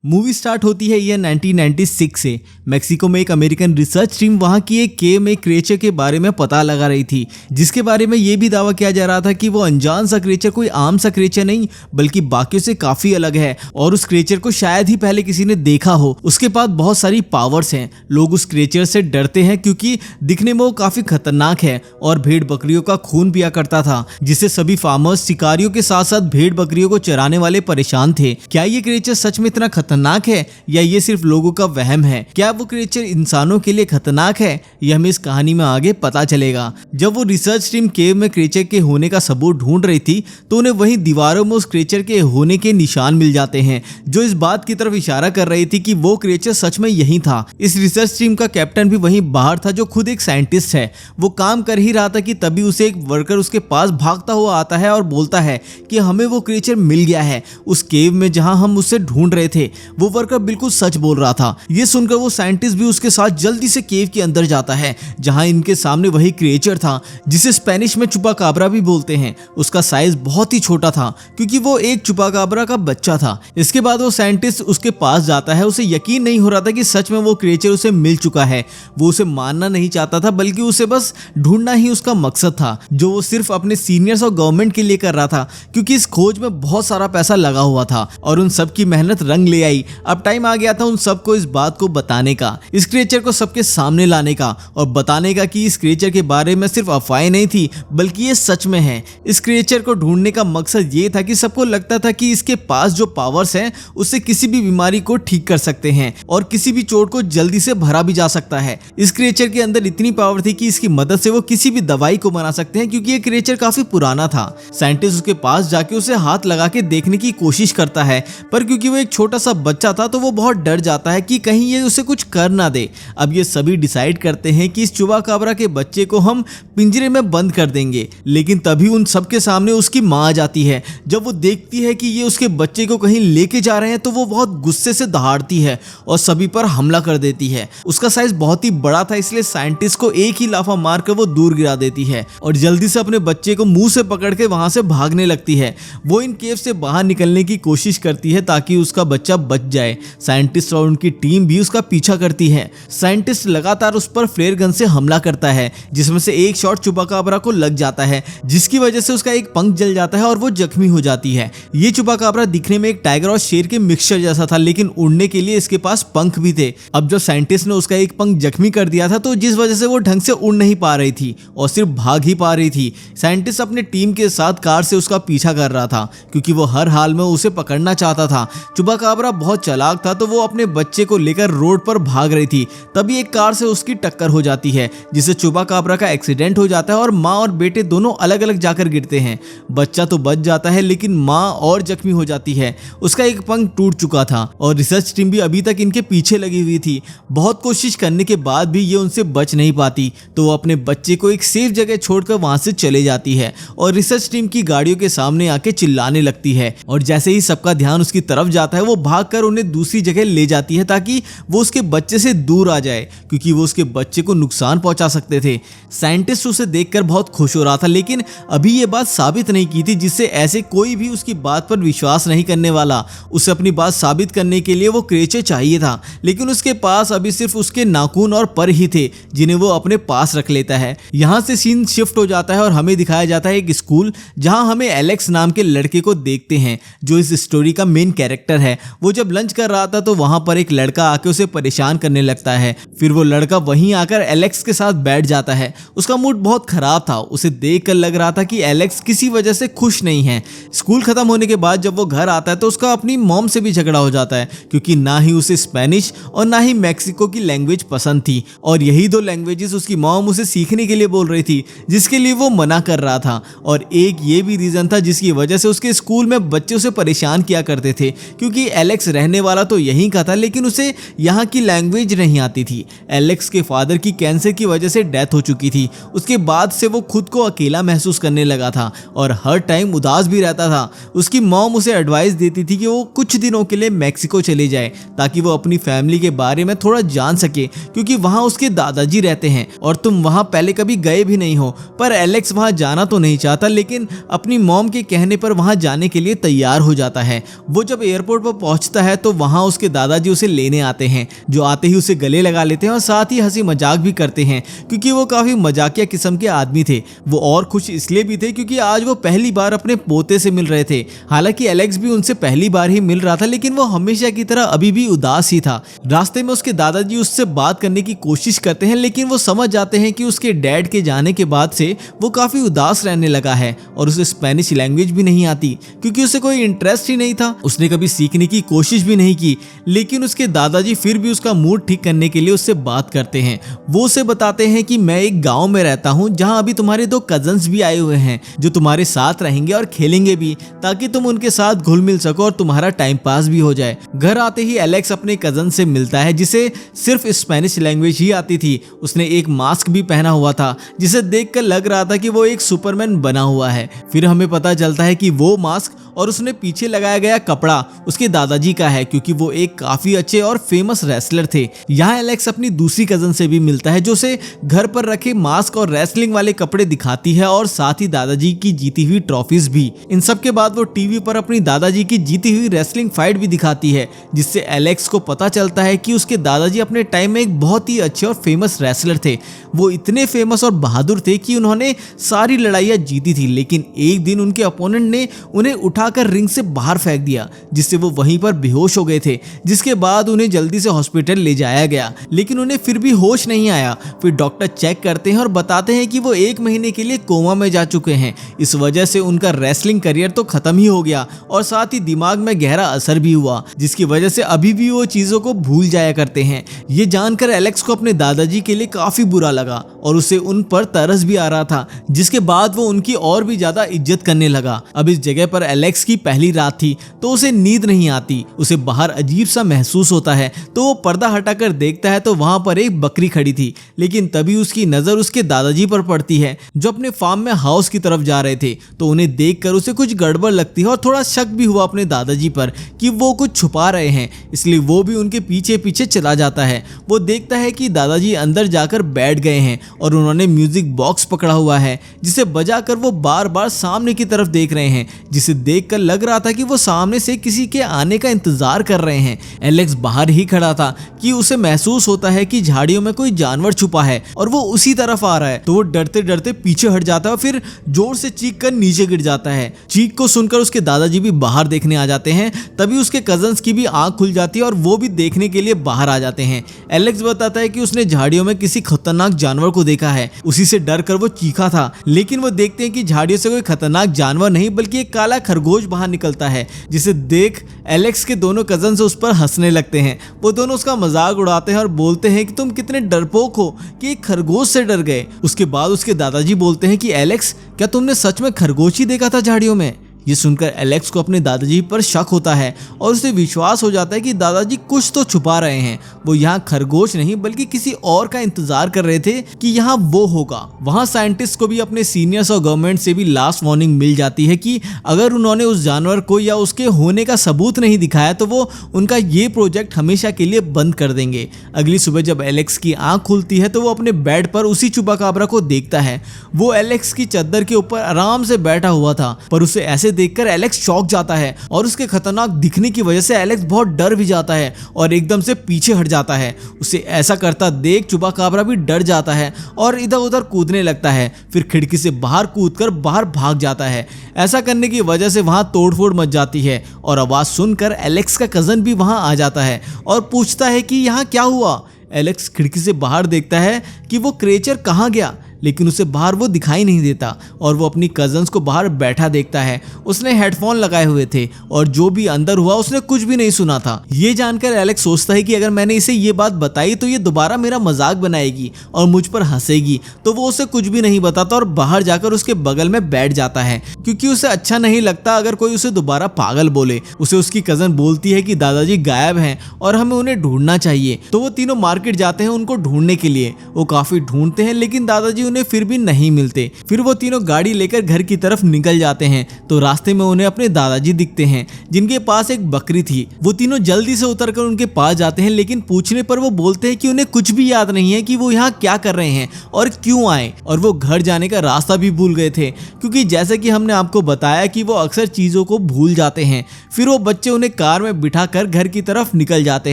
Movie start होती है year 1996 से। मेक्सिको में एक अमेरिकन रिसर्च टीम वहां की एक केव में क्रिएचर के बारे में पता लगा रही थी, जिसके बारे में ये भी दावा किया जा रहा था कि वो अनजान सा क्रिएचर कोई आम सा क्रिएचर नहीं बल्कि बाकियों से काफी अलग है और उस क्रिएचर को शायद ही पहले किसी ने देखा हो। उसके पास बहुत सारी पावर्स हैं। लोग उस क्रिएचर से डरते हैं क्योंकि दिखने में वो काफी खतरनाक है और भेड़ बकरियों का खून पिया करता था, जिससे सभी फार्मर्स शिकारियों के साथ साथ भेड़ बकरियों को चराने वाले परेशान थे। क्या ये क्रिएचर सच में इतना खतरनाक है या ये सिर्फ लोगों का वहम है? क्या वो क्रिएचर इंसानों के लिए खतरनाक है? यह हमें इस कहानी में आगे पता चलेगा। जब वो रिसर्च टीम केव में क्रिएचर के होने का सबूत ढूंढ रही थी तो उन्हें वहीं दीवारों में उस क्रिएचर के होने के निशान मिल जाते हैं, जो इस बात की तरफ इशारा कर रही थी कि वो क्रिएचर सच में यही था। इस रिसर्च टीम का कैप्टन भी वहीं बाहर था, जो खुद एक साइंटिस्ट है। वो काम कर ही रहा था कि तभी उसे एक वर्कर उसके पास भागता हुआ आता है और बोलता है कि हमें वो क्रिएचर मिल गया है उस केव में जहां हम उसे ढूंढ रहे थे। वो वर्कर बिल्कुल सच बोल रहा था। ये सुनकर वो साइंटिस्ट भी उसके साथ जल्दी से केव के अंदर जाता है, जहां इनके सामने वही क्रिएचर था जिसे स्पेनिश में चुपाकाब्रा भी बोलते हैं। उसका साइज बहुत ही छोटा था क्योंकि वो एक चुपाकाब्रा का बच्चा था। इसके बाद वो साइंटिस्ट उसके पास जाता है। उसे यकीन नहीं हो रहा था कि सच में वो क्रिएचर उसे मिल चुका है। वो उसे मानना नहीं चाहता था, बल्कि उसे बस ढूंढना ही उसका मकसद था, जो वो सिर्फ अपने सीनियर्स और गवर्नमेंट के लिए कर रहा था, क्योंकि इस खोज में बहुत सारा पैसा लगा हुआ था और उन सब की मेहनत रंग ले आई। अब टाइम आ गया था उन सबको इस बात को बताने का, इस क्रिएचर को सबके सामने लाने का और बताने का कि इस क्रिएचर के बारे में सिर्फ अफवाहें नहीं थी बल्कि ये सच में है। इस क्रिएचर को ढूंढने का मकसद ये था कि सबको लगता था कि इसके पास जो पावर्स हैं उससे किसी भी बीमारी को ठीक कर सकते हैं और किसी भी चोट को जल्दी से भरा भी जा सकता है। इस क्रिएचर के अंदर इतनी पावर थी कि इसकी मदद से वो किसी भी दवाई को बना सकते हैं, क्योंकि ये क्रिएचर काफी पुराना था। साइंटिस्ट उसके पास जाके उसे हाथ लगा के देखने की कोशिश करता है, पर क्योंकि वो एक छोटा सा बच्चा था तो वो बहुत डर जाता है कि कहीं ये उसे कुछ कर ना दे। अब ये सभी डिसाइड करते हैं कि इस चुपाकाब्रा के बच्चे को हम पिंजरे में बंद कर देंगे, लेकिन तभी उन सबके सामने उसकी माँ आ जाती है। जब वो देखती है कि ये उसके बच्चे को कहीं लेके जा रहे हैं तो वो बहुत गुस्से से दहाड़ती है और सभी पर हमला कर देती है। उसका साइज बहुत ही बड़ा था, इसलिए साइंटिस्ट को एक ही लाफा मारकर वो दूर गिरा देती है और जल्दी से अपने बच्चे को मुंह से पकड़ के वहां से भागने लगती है। वो इन केव से बाहर निकलने की कोशिश करती है ताकि उसका बच्चा बच जाए। साइंटिस्ट और उनकी टीम भी उसका पीछा करती है। साइंटिस्ट लगातार उस पर फ्लेयर गन से हमला करता है, जिसमें से एक शॉट चुपाकाब्रा को लग जाता है, जिसकी वजह से उसका एक पंख जल जाता है और वो जख्मी हो जाती है। ये चुपाकाब्रा दिखने में एक टाइगर और शेर के मिक्सचर जैसा था, लेकिन उड़ने के लिए इसके पास पंख भी थे। अब जब साइंटिस्ट ने उसका एक पंख जख्मी कर दिया था तो जिस वजह से वो ढंग से उड़ नहीं पा रही थी और सिर्फ भाग ही पा रही थी। साइंटिस्ट अपने टीम के साथ कार से उसका पीछा कर रहा था क्योंकि वो हर हाल में उसे पकड़ना चाहता था। चुपाकाब्रा बहुत चालाक था तो वो अपने बच्चे को लेकर रोड पर भाग रही थी, तभी एक कार से उसकी टक्कर हो जाती है, जिससे चुपाकाब्रा का एक्सीडेंट हो जाता है और माँ और बेटे दोनों अलग अलग जाकर गिरते हैं। बच्चा तो बच जाता है लेकिन माँ और जख्मी हो जाती है। उसका एक पंख टूट चुका था और रिसर्च टीम भी अभी तक इनके पीछे लगी हुई थी। बहुत कोशिश करने के बाद भी ये उनसे बच नहीं पाती, तो वो अपने बच्चे को एक सेफ जगह छोड़कर वहां से चले जाती है और रिसर्च टीम की गाड़ियों के सामने आके चिल्लाने लगती है। और जैसे ही सबका ध्यान उसकी तरफ जाता है वो भागकर उन्हें दूसरी जगह ले जाती है ताकि वो उसके बच्चे से दूर आ जाए, क्योंकि वो उसके बच्चे को नुकसान पहुंचा सकते थे। साइंटिस्ट उसे देखकर बहुत खुश हो रहा था, लेकिन अभी ये बात साबित नहीं की थी, जिससे ऐसे कोई भी उसकी बात पर विश्वास नहीं करने वाला। उसे अपनी बात साबित करने के लिए वो क्रिएचर चाहिए था, लेकिन उसके पास अभी सिर्फ उसके नाखून और पर ही थे, जिन्हें वो अपने पास रख लेता है। यहाँ से सीन शिफ्ट हो जाता है और हमें दिखाया जाता है एक स्कूल, जहाँ हमें एलेक्स नाम के लड़के को देखते हैं, जो इस स्टोरी का मेन कैरेक्टर है। वो जब लंच कर रहा था तो वहां पर एक लड़का आके उसे परेशान करने लगता है। फिर वो लड़का वहीं आकर एलेक्स के साथ बैठ जाता है। उसका मूड बहुत खराब था। उसे देखकर लग रहा था कि एलेक्स किसी वजह से खुश नहीं है। स्कूल खत्म होने के बाद जब वो घर आता है तो उसका अपनी मॉम से भी झगड़ा हो जाता है, क्योंकि ना ही उसे स्पेनिश और ना ही मैक्सिको की लैंग्वेज पसंद थी और यही दो लैंग्वेजेस उसकी मॉम उसे सीखने के लिए बोल रही थी, जिसके लिए वो मना कर रहा था। और एक ये भी रीजन था जिसकी वजह से उसके स्कूल में बच्चे उसे परेशान किया करते थे, क्योंकि एलेक्स रहने वाला तो यहीं का था लेकिन उसे यहाँ की लैंग्वेज नहीं आती थी। एलेक्स के फादर की कैंसर की वजह से डेथ हो चुकी थी। उसके बाद से वो खुद को अकेला महसूस करने लगा था और हर टाइम उदास भी रहता था। उसकी मॉम उसे एडवाइस देती थी कि वो कुछ दिनों के लिए मैक्सिको चले जाए ताकि वो अपनी फैमिली के बारे में थोड़ा जान सके, क्योंकि वहाँ उसके दादाजी रहते हैं और तुम वहाँ पहले कभी गए भी नहीं हो। पर एलेक्स वहाँ जाना तो नहीं चाहता, लेकिन अपनी मॉम के कहने पर वहाँ जाने के लिए तैयार हो जाता है। वो जब एयरपोर्ट पर पहुँचता पहुंचता है तो वहां उसके दादाजी उसे लेने आते हैं, जो आते ही उसे गले लगा लेते हैं और साथ ही हंसी मजाक भी करते हैं क्योंकि वो काफी मजाकिया किस्म के आदमी थे। वो और खुश इसलिए भी थे क्योंकि आज वो पहली बार अपने पोते से मिल रहे थे। हालांकि एलेक्स भी उनसे पहली बार ही मिल रहा था, लेकिन वो हमेशा की तरह अभी भी उदास ही था। रास्ते में उसके दादाजी उससे बात करने की कोशिश करते हैं, लेकिन वो समझ जाते हैं कि उसके डैड के जाने के बाद से वो काफी उदास रहने लगा है और उसे स्पेनिश लैंग्वेज भी नहीं आती क्योंकि उसे कोई इंटरेस्ट ही नहीं था। उसने कभी सीखने की कोशिश भी नहीं की, लेकिन उसके दादाजी फिर भी उसका मूड ठीक करने के लिए उससे बात करते हैं। वो उसे बताते हैं कि मैं एक गांव में रहता हूं जहां अभी तुम्हारे 2 कजन्स भी आए हुए हैं जो तुम्हारे साथ रहेंगे और खेलेंगे भी, ताकि तुम उनके साथ घुल मिल सको और तुम्हारा टाइम पास भी हो जाए। घर आते ही एलेक्स अपने कजन से मिलता है जिसे सिर्फ स्पेनिश लैंग्वेज ही आती थी। उसने एक मास्क भी पहना हुआ था जिसे देखकर लग रहा था कि वो एक सुपरमैन बना हुआ है। फिर हमें पता चलता है कि वो मास्क और उसने पीछे लगाया गया कपड़ा उसके दादाजी का है क्योंकि वो एक काफी अच्छे और फेमस रेसलर थे। यहाँ एलेक्स अपनी दूसरी कजन से भी मिलता है जो उसे घर पर रखे मास्क और रेसलिंग वाले कपड़े दिखाती है और साथ ही दादाजी की जीती हुई ट्रॉफीज भी। इन सब के बाद वो टीवी पर अपनी दादाजी की जीती हुई रेसलिंग फाइट भी दिखाती है, जिससे एलेक्स को पता चलता है कि उसके दादाजी अपने टाइम में एक बहुत ही अच्छे और फेमस रेसलर थे। वो इतने फेमस और बहादुर थे कि उन्होंने सारी लड़ाइयाँ जीती थी, लेकिन एक दिन उनके अपोनेंट ने उन्हें उठाकर रिंग से बाहर फेंक दिया जिससे वो वहीं पर बेहोश हो गए थे। जिसके बाद उन्हें जल्दी से हॉस्पिटल ले जाया गया, लेकिन उन्हें फिर भी होश नहीं आया। फिर डॉक्टर चेक करते हैं और बताते हैं कि वो 1 महीने के लिए कोमा में जा चुके हैं। इस वजह से उनका रेसलिंग करियर तो खत्म ही हो गया और साथ ही दिमाग में गहरा असर भी हुआ, जिसकी वजह से अभी भी वो चीजों को भूल जाया करते हैं। ये जानकर एलेक्स को अपने दादाजी के लिए काफी बुरा लगा और उसे उन पर तरस भी आ रहा था, जिसके बाद वो उनकी और भी ज्यादा इज्जत करने लगा। अब इस जगह पर एलेक्स की पहली रात थी तो उसे नींद नहीं आती। उसे बाहर अजीब सा महसूस होता है तो वो पर्दा हटाकर देखता है तो वहां पर एक बकरी खड़ी थी, लेकिन तभी उसकी नजर उसके दादाजी पर पड़ती है जो अपने फार्म में हाउस की तरफ जा रहे थे। तो उन्हें देखकर उसे कुछ गड़बड़ लगती है और थोड़ा शक भी हुआ अपने दादाजी पर कि वो कुछ छुपा रहे हैं, इसलिए वो भी उनके पीछे पीछे चला जाता है। वो देखता है कि दादाजी अंदर जाकर बैठ गए हैं और उन्होंने म्यूजिक बॉक्स पकड़ा हुआ है जिसे बजाकर वो बार बार सामने की तरफ देख रहे हैं, जिसे देखकर लग रहा था कि वो सामने से किसी के आने का इंतजार कर रहे हैं। एलेक्स बाहर ही खड़ा था कि उसे महसूस होता है कि झाड़ियों में कोई जानवर छुपा है और वो उसी तरफ आ रहा है। तो वो डरते डरते पीछे हट जाता है और फिर जोर से चीख कर नीचे गिर जाता है। चीख को सुनकर उसके दादाजी भी बाहर देखने आ जाते हैं। तभी उसके कजन्स की भी आंख खुल जाती है और वो भी देखने के लिए बाहर आ जाते हैं। एलेक्स बताता है कि उसने झाड़ियों में किसी खतरनाक जानवर को देखा है, उसी से डर कर वो चीखा था। लेकिन वो देखते हैं कि झाड़ियों से कोई खतरनाक जानवर नहीं बल्कि एक काला खरगोश बाहर निकलता है, जिसे देख एलेक्स के दोनों कजन्स उस पर हंसने लगते हैं। वो दोनों उसका मजाक उड़ाते हैं और बोलते हैं कि तुम कितने डरपोक हो कि एक खरगोश से डर गए। उसके बाद उसके दादाजी बोलते हैं कि एलेक्स, क्या तुमने सच में खरगोश ही देखा था झाड़ियों में? ये सुनकर एलेक्स को अपने दादाजी पर शक होता है और उसे विश्वास हो जाता है कि दादाजी कुछ तो छुपा रहे हैं। वो यहाँ खरगोश नहीं बल्कि किसी और का इंतजार कर रहे थे कि यहाँ वो होगा। वहाँ साइंटिस्ट को भी अपने सीनियर्स और गवर्नमेंट से भी लास्ट वार्निंग मिल जाती है कि अगर उन्होंने उस जानवर को या उसके होने का सबूत नहीं दिखाया तो वो उनका ये प्रोजेक्ट हमेशा के लिए बंद कर देंगे। अगली सुबह जब एलेक्स की आंख खुलती है तो वो अपने बेड पर उसी चुपाकाब्रा को देखता है। वो एलेक्स की चादर के ऊपर आराम से बैठा हुआ था, पर उसे ऐसे देखकर एलेक्स चौंक जाता है और उसके खतरनाक दिखने की वजह से एलेक्स बहुत डर भी जाता है और एकदम से पीछे हट जाता है। उसे ऐसा करता देख चुपाकाब्रा भी डर जाता है और इधर उधर कूदने लगता है। फिर खिड़की से बाहर कूदकर बाहर भाग जाता है। ऐसा करने की वजह से वहां तोड़फोड़ मच जाती है और आवाज सुनकर एलेक्स का कजन भी वहां आ जाता है और पूछता है कि यहाँ क्या हुआ। एलेक्स खिड़की से बाहर देखता है कि वो क्रिएचर कहाँ गया, लेकिन उसे बाहर वो दिखाई नहीं देता और वो अपनी कजन्स को बाहर बैठा देखता है। उसने हेडफोन लगाए हुए थे और जो भी अंदर हुआ उसने कुछ भी नहीं सुना था। ये जानकर एलेक्स सोचता है कि अगर मैंने इसे ये बात बताई तो ये दोबारा मेरा मजाक बनाएगी और मुझ पर हंसेगी, तो वो उसे कुछ भी नहीं बताता और बाहर जाकर उसके बगल में बैठ जाता है क्योंकि उसे अच्छा नहीं लगता अगर कोई उसे दोबारा पागल बोले। उसे उसकी कजन बोलती है कि दादाजी गायब हैं और हमें उन्हें ढूंढना चाहिए। तो वो तीनों मार्केट जाते हैं उनको ढूंढने के लिए। वो काफी ढूंढते हैं लेकिन दादाजी उन्हें फिर भी नहीं मिलते। फिर वो तीनों गाड़ी लेकर घर की तरफ निकल जाते हैं तो रास्ते में उन्हें अपने दादाजी दिखते हैं जिनके पास एक बकरी थी। वो तीनों जल्दी से उतरकर उनके पास जाते हैं, लेकिन पूछने पर वो बोलते हैं कि उन्हें कुछ भी याद नहीं है कि वो यहाँ क्या कर रहे हैं और क्यों आए, और वो घर जाने का रास्ता भी भूल गए थे, क्योंकि जैसे कि हमने आपको बताया कि वो अक्सर चीजों को भूल जाते हैं। फिर वो बच्चे उन्हें कार में बिठाकर घर की तरफ निकल जाते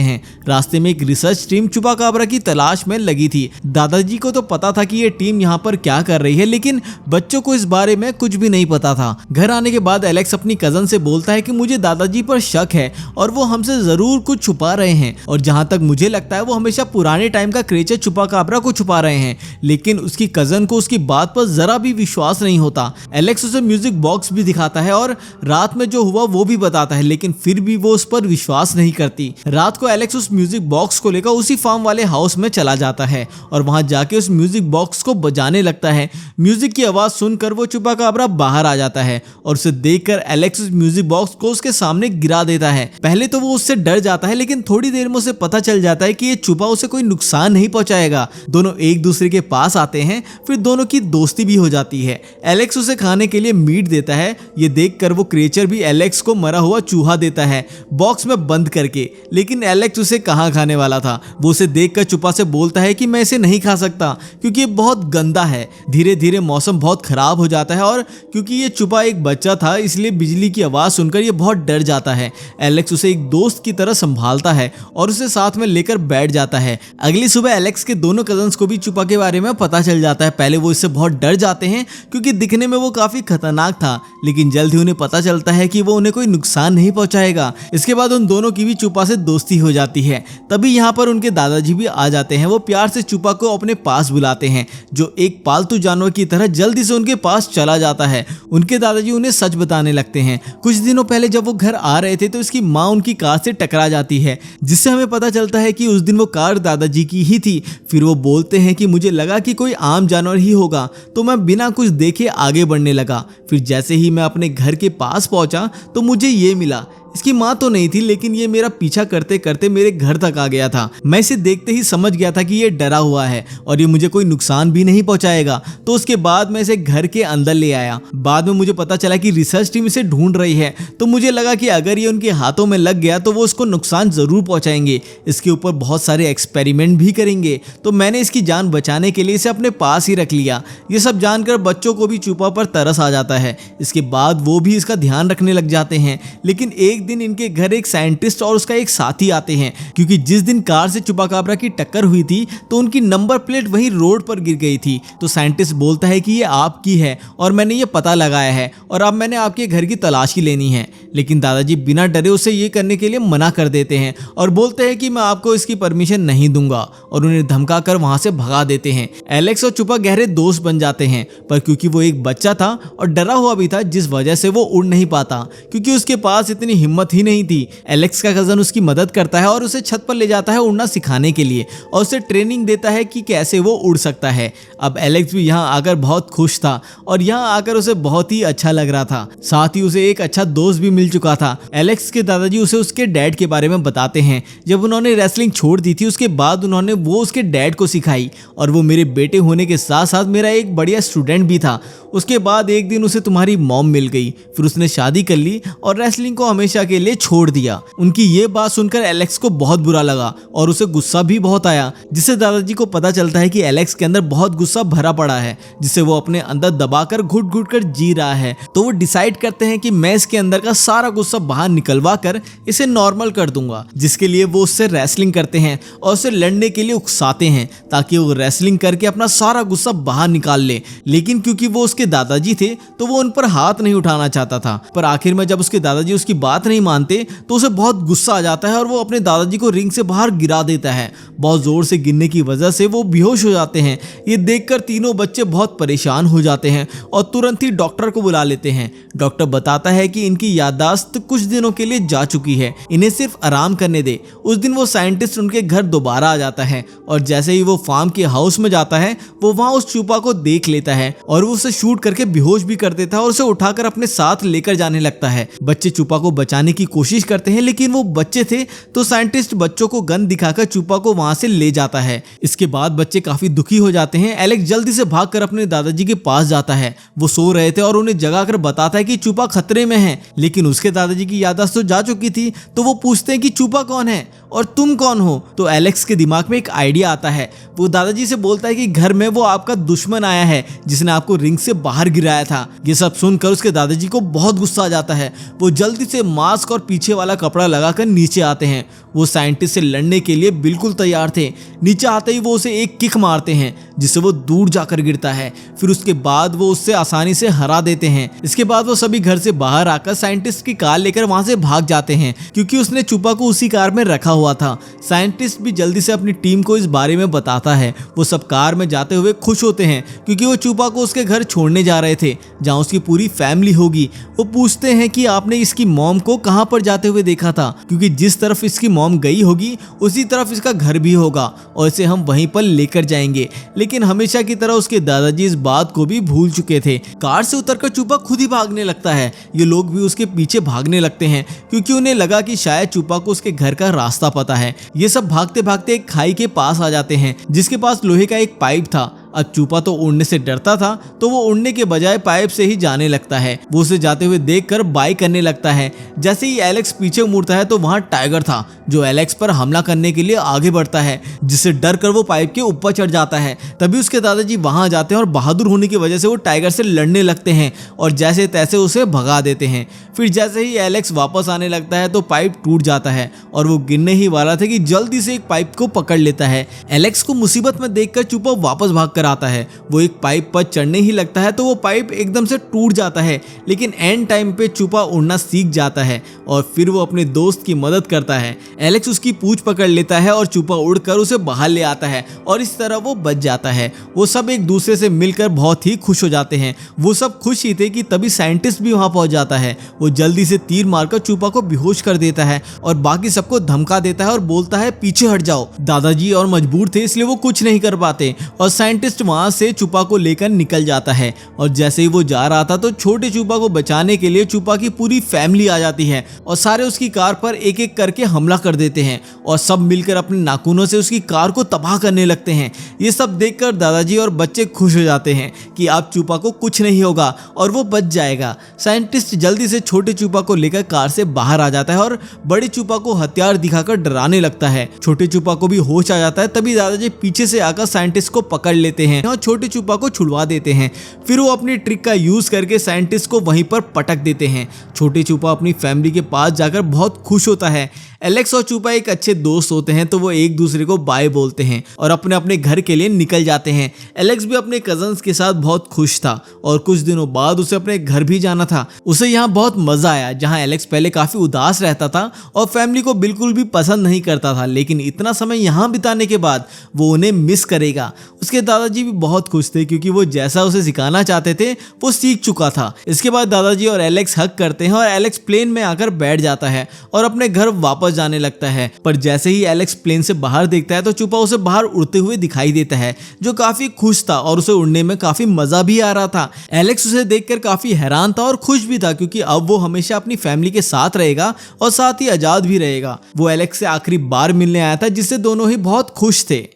हैं। रास्ते में एक रिसर्च टीम चुपाकाब्रा की तलाश में लगी थी। दादाजी को तो पता था कि ये टीम यहाँ पर क्या कर रही है, लेकिन बच्चों को इस बारे में कुछ भी नहीं पता था। घर आने के बाद एलेक्स अपनी कजन से बोलता है कि मुझे दादाजी पर शक है और वो हमसे जरूर कुछ छुपा रहे हैं, और जहां तक मुझे लगता है वो हमेशा पुराने टाइम का क्रिएचर चुपाकाब्रा को छुपा रहे हैं। लेकिन उसकी कजन को उसकी बात पर जरा भी विश्वास नहीं होता। एलेक्स उसे म्यूजिक बॉक्स भी दिखाता है और रात में जो हुआ वो भी बताता है, लेकिन फिर भी वो उस पर विश्वास नहीं करती। रात को एलेक्स उस म्यूजिक बॉक्स को लेकर उसी फार्म वाले हाउस में चला जाता है और वहां जाके उस म्यूजिक बॉक्स को बजाने लगता है। म्यूजिक की आवाज सुनकर वो चुपाकाब्रा बाहर आ जाता है और उसे देखकर एलेक्स उस म्यूजिक बॉक्स को उसके सामने गिरा देता है। पहले तो वो उससे डर जाता है, लेकिन थोड़ी देर में उसे पता चल जाता है कि ये चुपा उसे कोई नुकसान नहीं पहुंचाएगा। दोनों एक दूसरे के पास आते हैं, फिर दोनों की दोस्ती भी हो जाती है। एलेक्स उसे खाने के लिए मीट देता है। ये देखकर वो क्रिएचर भी एलेक्स को मरा हुआ चूहा देता है बॉक्स में बंद करके, लेकिन एलेक्स उसे कहाँ खाने वाला था। वो उसे देखकर चुपा से बोलता है कि मैं इसे नहीं खा सकता क्योंकि ये बहुत गंदा है। धीरे धीरे मौसम बहुत खराब हो जाता है और क्योंकि ये चुपा एक बच्चा था इसलिए बिजली की आवाज सुनकर ये बहुत डर जाता है। एलेक्स उसे एक दोस्त की तरह संभालता है और उसे साथ में लेकर बैठ जाता है। अगली सुबह एलेक्स के दोनों कजन्स को भी चुपा के बारे में पता चल जाता है। पहले वो इससे बहुत डर जाते हैं क्योंकि दिखने में वो काफी खतरनाक था, लेकिन जल्द ही उन्हें पता चलता है कि वो उन्हें कोई नुकसान नहीं पहुंचाएगा। इसके बाद उन दोनों की भी चुपा से दोस्ती हो जाती है। तभी यहाँ पर उनके दादाजी भी आ जाते हैं। वो प्यार से चुपा को अपने पास बुलाते हैं, जो एक पालतू जानवर की तरह जल्दी से उनके पास चला जाता है। उनके दादाजी उन्हें सच बताने लगते हैं। कुछ दिनों पहले जब वो घर आ रहे थे तो इसकी माँ उनकी कार से टकरा जाती है, जिससे हमें पता चलता है कि उस दिन वो कार दादाजी की ही थी। फिर वो बोलते हैं कि मुझे लगा कि कोई आम जानवर ही होगा, तो मैं बिना कुछ देखे आगे बढ़ने लगा। फिर जैसे ही मैं अपने घर के पास पहुंचा तो मुझे ये मिला। इसकी माँ तो नहीं थी, लेकिन ये मेरा पीछा करते करते मेरे घर तक आ गया था। मैं इसे देखते ही समझ गया था कि ये डरा हुआ है और ये मुझे कोई नुकसान भी नहीं पहुंचाएगा, तो उसके बाद मैं इसे घर के अंदर ले आया। बाद में मुझे पता चला कि रिसर्च टीम इसे ढूंढ रही है, तो मुझे लगा कि अगर ये उनके हाथों में लग गया तो वो उसको नुकसान जरूर पहुंचाएंगे। इसके ऊपर बहुत सारे एक्सपेरिमेंट भी करेंगे, तो मैंने इसकी जान बचाने के लिए इसे अपने पास ही रख लिया। ये सब जानकर बच्चों को भी चुपा पर तरस आ जाता है। इसके बाद वो भी इसका ध्यान रखने लग जाते हैं। लेकिन एक दिन इनके घर एक साइंटिस्ट और उसका एक साथी आते हैं, क्योंकि जिस दिन कार से चुपाकाब्रा की टक्कर हुई थी तो उनकी नंबर प्लेट वहीं रोड पर गिर गई थी। तो साइंटिस्ट बोलता है कि ये आपकी है और मैंने ये पता लगाया है और अब मैंने आपके घर की तलाशी लेनी है। लेकिन दादाजी बिना डरे उसे ये करने के लिए मना कर देते हैं और बोलते हैं कि मैं आपको इसकी परमिशन नहीं दूंगा, और उन्हें धमका कर वहां से भगा देते हैं। एलेक्स और चुपा गहरे दोस्त बन जाते हैं, पर क्योंकि वो एक बच्चा था और डरा हुआ भी था, जिस वजह से वो उड़ नहीं पाता, क्योंकि उसके पास इतनी हिम्मत ही नहीं थी। एलेक्स का कजन उसकी मदद करता है और उसे छत पर ले जाता है उड़ना सिखाने के लिए और उसे ट्रेनिंग देता है कि कैसे वो उड़ सकता है। अब एलेक्स भी यहाँ आकर बहुत खुश था और यहाँ आकर उसे बहुत ही अच्छा लग रहा था। साथ ही उसे एक अच्छा दोस्त भी मिल चुका था। एलेक्स के दादाजी उसे उसके डैड के बारे में बताते हैं। जब उन्होंने रेसलिंग छोड़ दी थी उसके बाद उन्होंने वो उसके डैड को सिखाई, और वो मेरे बेटे होने के साथ साथ मेरा एक बढ़िया स्टूडेंट भी था। उसके बाद एक दिन उसे तुम्हारी मॉम मिल गई, फिर उसने शादी कर ली और रेसलिंग को हमेशा के लिए छोड़ दिया। उनकी ये बात सुनकर एलेक्स को बहुत बुरा लगा और उसे गुस्सा भी बहुत आया, जिससे दादाजी को पता चलता है कि एलेक्स के अंदर बहुत गुस्सा भरा पड़ा है, जिसे वो अपने अंदर दबाकर घुट घुट कर जी रहा है। तो वो डिसाइड करते हैं कि मैं इसके अंदर का सारा गुस्सा बाहर निकलवा कर इसे नॉर्मल कर दूंगा, जिसके लिए वो उससे रेसलिंग करते हैं और उसे लड़ने के लिए उकसाते हैं ताकि वो रेसलिंग करके अपना सारा गुस्सा बाहर निकाल ले। लेकिन क्योंकि वो उसके दादाजी थे तो वो उन पर हाथ नहीं उठाना चाहता था, पर आखिर में जब उसके दादाजी उसकी बात नहीं मानते तो उसे बहुत गुस्सा आ जाता है और वो अपने दादाजी को रिंग से बाहर गिरा देता है। बहुत जोर से गिरने की वजह से वो बेहोश हो जाते हैं। ये देखकर तीनों बच्चे बहुत परेशान हो जाते हैं और तुरंत ही डॉक्टर को बुला लेते हैं। डॉक्टर बताता है कि इनकी याददाश्त कुछ दिनों के लिए जा चुकी है, इन्हें सिर्फ आराम करने दे। उस दिन वो साइंटिस्ट उनके घर दोबारा आ जाता है और जैसे ही वो फार्म के हाउस में जाता है वो वहां उस चूपा को देख लेता है और वो उसे शूट करके बेहोश भी कर देता है और उसे उठाकर अपने साथ लेकर जाने लगता है। बच्चे चूपा को बचाने बचाने की कोशिश करते हैं, लेकिन वो बच्चे थे तो साइंटिस्ट बच्चों को गन दिखाकर चूपा को वहां से ले जाता है। इसके बाद बच्चे काफी दुखी हो जाते हैं। एलेक्स जल्दी से भागकर अपने दादाजी के पास जाता है। वो सो रहे थे और उन्हें जगाकर बताता है कि चूपा खतरे में है, लेकिन उसके दादाजी की याददाश्त तो जा चुकी थी। तो वो पूछते हैं कि चूपा कौन है और तुम कौन हो। तो एलेक्स के दिमाग में एक आइडिया आता है। वो दादाजी से बोलता है कि घर में वो आपका दुश्मन आया है जिसने आपको रिंग से बाहर गिराया था। ये सब सुनकर उसके दादाजी को बहुत गुस्सा आ जाता है। वो जल्दी से मास्क और पीछे वाला कपड़ा लगाकर नीचे आते हैं। वो साइंटिस्ट से लड़ने के लिए बिल्कुल तैयार थे। नीचे आते ही वो उसे एक किक मारते हैं जिससे वो दूर जाकर गिरता है। फिर उसके बाद वो उससे आसानी से हरा देते हैं। इसके बाद वो सभी घर से बाहर आकर साइंटिस्ट की कार लेकर वहां से भाग जाते हैं, क्योंकि उसने चूपा को उसी कार में रखा हुआ था। साइंटिस्ट भी जल्दी से अपनी टीम को इस बारे में बताता है। वो सब कार में जाते हुए खुश होते हैं क्योंकि वो चूपा को उसके घर छोड़ने जा रहे थे जहां उसकी पूरी फैमिली होगी। वो पूछते हैं कि आपने इसकी मॉम को कहां पर जाते हुए देखा था, क्योंकि जिस तरफ इसकी मॉम गई होगी उसी तरफ इसका घर भी होगा और इसे हम वहीं पर लेकर जाएंगे। लेकिन हमेशा की तरह उसके दादाजी इस बात को भी भूल चुके थे। कार से उतरकर चूपा खुद ही भागने लगता है। ये लोग भी उसके पीछे भागने लगते हैं क्योंकि उन्हें लगा कि शायद चूपा को उसके घर का रास्ता पता है। ये सब भागते भागते एक खाई के पास आ जाते हैं जिसके पास लोहे का एक पाइप था। अब चूपा तो उड़ने से डरता था तो वो उड़ने के बजाय पाइप से ही जाने लगता है। वो उसे जाते हुए देखकर बाय करने लगता है। जैसे ही एलेक्स पीछे मुड़ता है तो वहां टाइगर था जो एलेक्स पर हमला करने के लिए आगे बढ़ता है, जिससे डर कर वो पाइप के ऊपर चढ़ जाता है। तभी उसके दादाजी वहां जाते हैं और बहादुर होने की वजह से वो टाइगर से लड़ने लगते हैं और जैसे तैसे उसे भगा देते हैं। फिर जैसे ही एलेक्स वापस आने लगता है तो पाइप टूट जाता है और वो गिरने ही वाला था कि जल्दी से एक पाइप को पकड़ लेता है। एलेक्स को मुसीबत में देखकर चूपा वापस भाग कर आता है। वो एक पाइप पर चढ़ने ही लगता है तो वो पाइप एकदम से टूट जाता है, लेकिन एंड टाइम पे चूपा उड़ना सीख जाता है और फिर वो अपने दोस्त की मदद करता है। एलेक्स उसकी पूंछ पकड़ लेता है और चूपा उड़कर उसे बाहर ले आता है और इस तरह वो बच जाता है। वो सब एक दूसरे से मिलकर बहुत ही खुश हो जाते हैं। वो सब खुश ही थे कि तभी साइंटिस्ट भी वहां पहुंच जाता है। वो जल्दी से तीर मारकर चूपा को बेहोश कर देता है और बाकी सबको धमका देता है और बोलता है पीछे हट जाओ। दादाजी और मजबूर थे इसलिए वो कुछ नहीं कर पाते और साइंटिस्ट वहां से चूपा को लेकर निकल जाता है। और जैसे ही वो जा रहा था तो छोटे चूपा को बचाने के लिए चूपा की पूरी फैमिली आ जाती है और सारे उसकी कार पर एक एक करके हमला कर देते हैं और सब मिलकर अपने नाखूनों से उसकी कार को तबाह करने लगते हैं। ये सब देखकर दादाजी और बच्चे खुश हो जाते हैं कि अब चूपा को कुछ नहीं होगा और वो बच जाएगा। साइंटिस्ट जल्दी से छोटे चूपा को लेकर कार से बाहर आ जाता है और बड़े चूपा को हथियार दिखाकर डराने लगता है। छोटे चूपा को भी होश आ जाता है। तभी दादाजी पीछे से आकर साइंटिस्ट को पकड़ लेते हैं और छोटे चूपा को छुड़वा देते हैं। फिर वो अपनी ट्रिक का यूज करके साइंटिस्ट को वहीं पर पटक देते हैं। छोटे चूपा अपनी फैमिली के पास जाकर बहुत खुश होता है। एलेक्स और चूपा एक अच्छे दोस्त होते हैं तो वो एक दूसरे को बाय बोलते हैं और अपने अपने घर के लिए निकल जाते हैं। एलेक्स भी अपने कजन्स के साथ बहुत खुश था और कुछ दिनों बाद उसे अपने घर भी जाना था। उसे यहाँ बहुत मजा आया जहाँ एलेक्स पहले काफी उदास रहता था और फैमिली को बिल्कुल भी पसंद नहीं करता था, लेकिन इतना समय यहाँ बिताने के बाद वो उन्हें मिस करेगा। उसके दादाजी भी बहुत खुश थे क्योंकि वो जैसा उसे सिखाना चाहते थे वो सीख चुका था। इसके बाद दादाजी और एलेक्स हग करते हैं और एलेक्स प्लेन में आकर बैठ जाता है और अपने घर वापस जाने लगता है। पर जैसे ही एलेक्स प्लेन से बाहर देखता है तो चूपा उसे बाहर उड़ते हुए दिखाई देता है, जो काफी खुश था और उसे उड़ने में काफी मजा भी आ रहा था। एलेक्स उसे देखकर काफी हैरान था और खुश भी था क्योंकि अब वो हमेशा अपनी फैमिली के साथ रहेगा और साथ ही आजाद भी रहेगा। वो एलेक्स से आखिरी बार मिलने आया था जिससे दोनों ही बहुत खुश थे।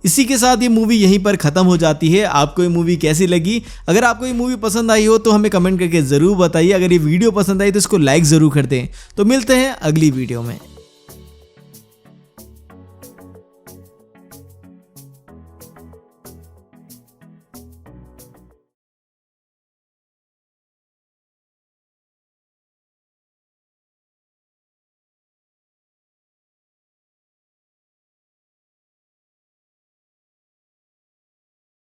इसी के साथ ये मूवी यहीं पर खत्म हो जाती है। आपको ये मूवी कैसी लगी? अगर आपको ये मूवी पसंद आई हो तो हमें कमेंट करके जरूर बताइए। अगर ये वीडियो पसंद आई तो इसको लाइक जरूर कर दें। तो मिलते हैं अगली वीडियो में।